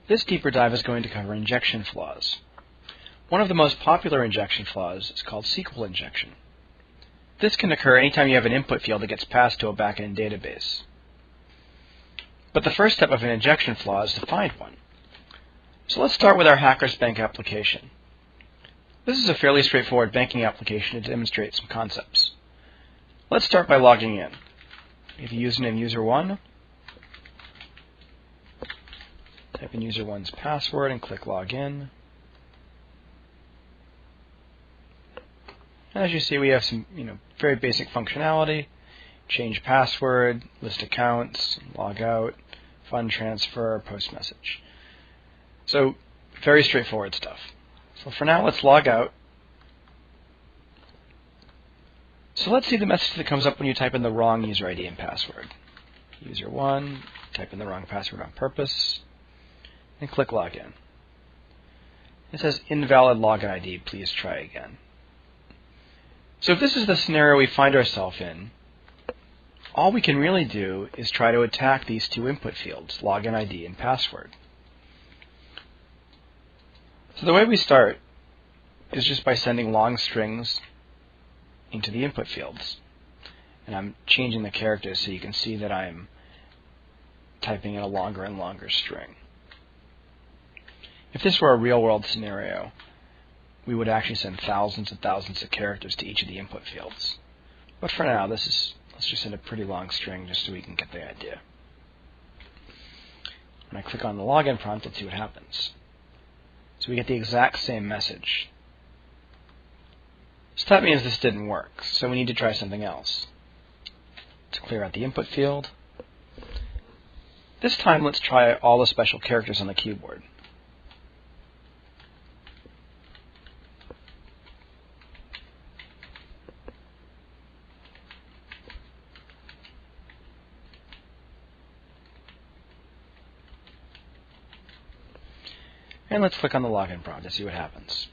This deeper dive is going to cover injection flaws. One of the most popular injection flaws is called SQL injection. This can occur anytime you have an input field that gets passed to a backend database. But the first step of an injection flaw is to find one. So let's start with our Hackers Bank application. This is a fairly straightforward banking application to demonstrate some concepts. Let's start by logging in. Give the username user1, type in user1's password and click login. And as you see, we have some very basic functionality: change password, list accounts, log out, fund transfer, post message. So very straightforward stuff. So for now, let's log out. So let's see the message that comes up when you type in the wrong user ID and password. User1, type in the wrong password on purpose, and click login. It says invalid login ID, please try again. So if this is the scenario we find ourselves in, all we can really do is try to attack these two input fields, login ID and password. So the way we start is just by sending long strings into the input fields. And I'm changing the characters so you can see that I'm typing in a longer and longer string. If this were a real-world scenario, we would actually send thousands and thousands of characters to each of the input fields. But for now, let's just send a pretty long string just so we can get the idea. When I click on the login prompt, let's see what happens. So we get the exact same message. So that means this didn't work, so we need to try something else. Let's clear out the input field. This time, let's try all the special characters on the keyboard. And let's click on the login prompt to see what happens.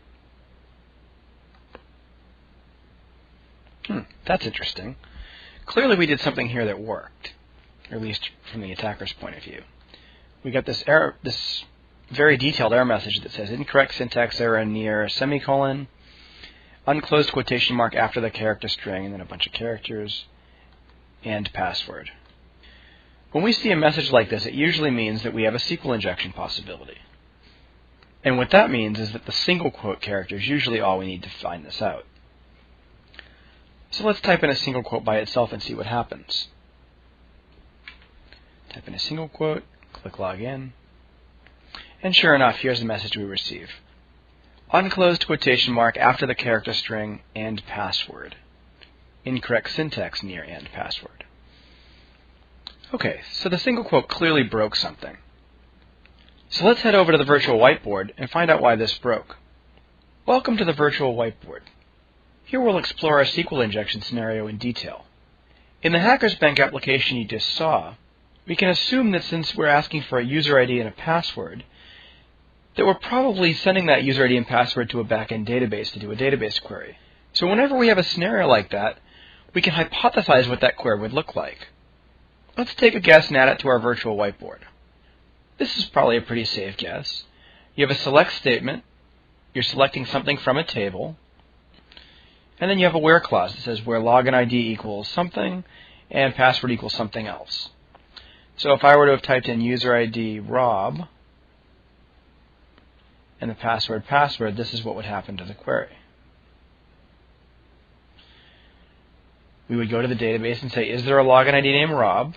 That's interesting. Clearly we did something here that worked, or at least from the attacker's point of view. We got this error, this very detailed error message that says incorrect syntax error near semicolon, unclosed quotation mark after the character string, and then a bunch of characters, and password. When we see a message like this, it usually means that we have a SQL injection possibility. And what that means is that the single quote character is usually all we need to find this out. So let's type in a single quote by itself and see what happens. Type in a single quote, click login, and sure enough, here's the message we receive. Unclosed quotation mark after the character string and password. Incorrect syntax near and password. Okay, so the single quote clearly broke something. So let's head over to the virtual whiteboard and find out why this broke. Welcome to the virtual whiteboard. Here we'll explore our SQL injection scenario in detail. In the Hackers Bank application you just saw, we can assume that since we're asking for a user ID and a password, that we're probably sending that user ID and password to a backend database to do a database query. So whenever we have a scenario like that, we can hypothesize what that query would look like. Let's take a guess and add it to our virtual whiteboard. This is probably a pretty safe guess. You have a select statement, you're selecting something from a table, and then you have a where clause that says where login ID equals something and password equals something else. So if I were to have typed in user ID Rob and the password, this is what would happen to the query. We would go to the database and say, is there a login ID named Rob?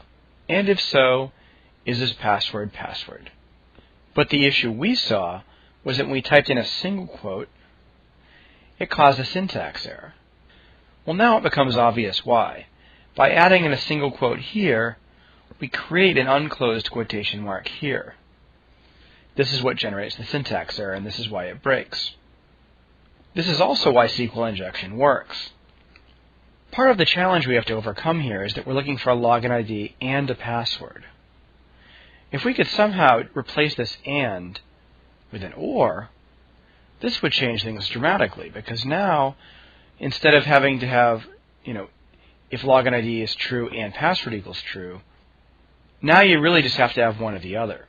And if so, is this password? But the issue we saw was that when we typed in a single quote, it caused a syntax error. Well, now it becomes obvious why. By adding in a single quote here, we create an unclosed quotation mark here. This is what generates the syntax error, and this is why it breaks. This is also why SQL injection works. Part of the challenge we have to overcome here is that we're looking for a login ID and a password. If we could somehow replace this and with an or, this would change things dramatically, because now, instead of having to have, if login ID is true and password equals true, now you really just have to have one or the other.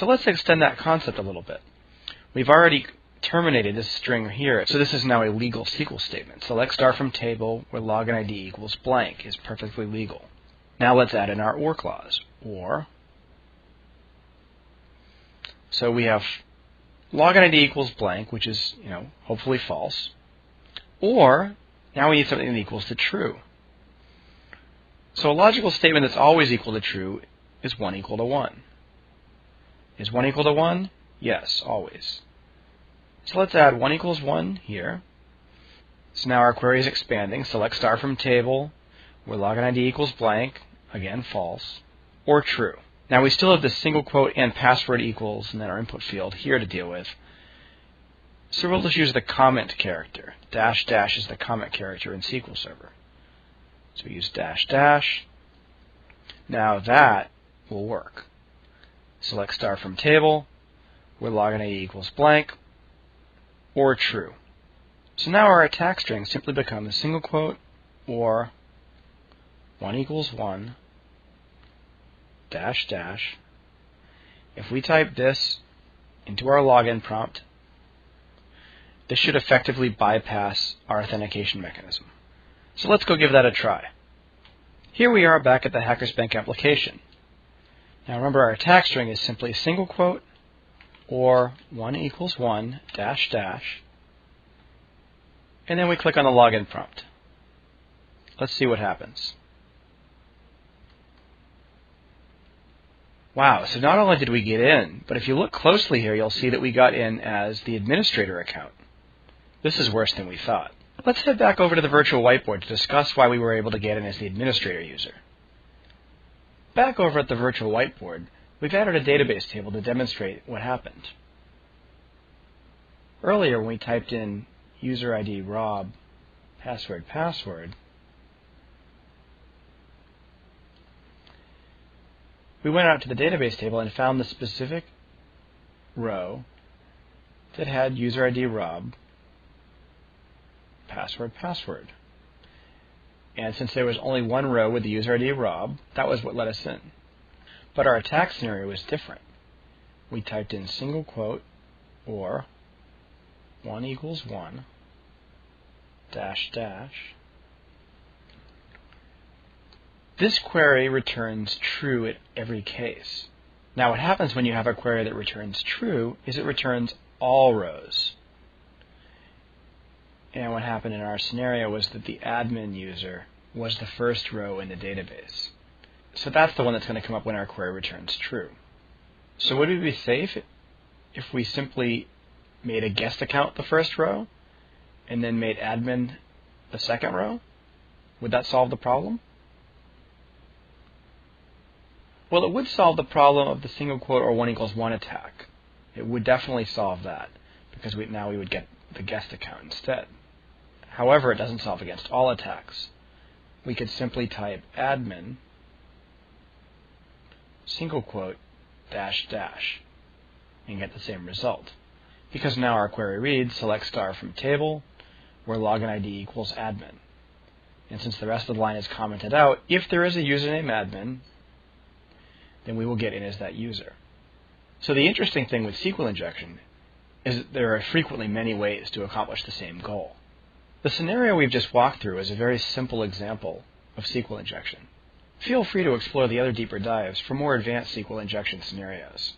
So let's extend that concept a little bit. We've already terminated this string here, so this is now a legal SQL statement. Select star from table where login ID equals blank is perfectly legal. Now let's add in our or clause. Or. So we have login ID equals blank, which is, hopefully false. Or, now we need something that equals to true. So a logical statement that's always equal to true is 1 equal to 1. Is 1 equal to 1? Yes, always. So let's add 1 equals 1 here. So now our query is expanding. Select star from table where login ID equals blank, again false, or true. Now we still have this single quote and password equals and then our input field here to deal with. So we'll just use the comment character. Dash dash is the comment character in SQL Server. So we use dash dash. Now that will work. Select star from table where login ID equals blank or true. So now our attack string simply becomes a single quote or 1 equals 1 dash dash. If we type this into our login prompt, this should effectively bypass our authentication mechanism. So let's go give that a try. Here we are back at the Hackers Bank application. Now remember, our attack string is simply a single quote or 1 equals 1 dash dash, and then we click on the login prompt. Let's see what happens. Wow, so not only did we get in, but if you look closely here, you'll see that we got in as the administrator account. This is worse than we thought. Let's head back over to the virtual whiteboard to discuss why we were able to get in as the administrator user. Back over at the virtual whiteboard, we've added a database table to demonstrate what happened. Earlier, when we typed in user ID Rob, password, we went out to the database table and found the specific row that had user ID Rob, password. And since there was only one row with the user ID Rob, that was what let us in. But our attack scenario was different. We typed in single quote or 1 equals 1 dash dash. This query returns true at every case. Now what happens when you have a query that returns true is it returns all rows. And what happened in our scenario was that the admin user was the first row in the database. So that's the one that's going to come up when our query returns true. So would we be safe if we simply made a guest account the first row and then made admin the second row? Would that solve the problem? Well, it would solve the problem of the single quote or 1 equals 1 attack. It would definitely solve that because now we would get the guest account instead. However, it doesn't solve against all attacks. We could simply type admin single quote dash dash and get the same result. Because now our query reads select star from table where login ID equals admin. And since the rest of the line is commented out, if there is a username admin, then we will get in as that user. So the interesting thing with SQL injection is that there are frequently many ways to accomplish the same goal. The scenario we've just walked through is a very simple example of SQL injection. Feel free to explore the other deeper dives for more advanced SQL injection scenarios.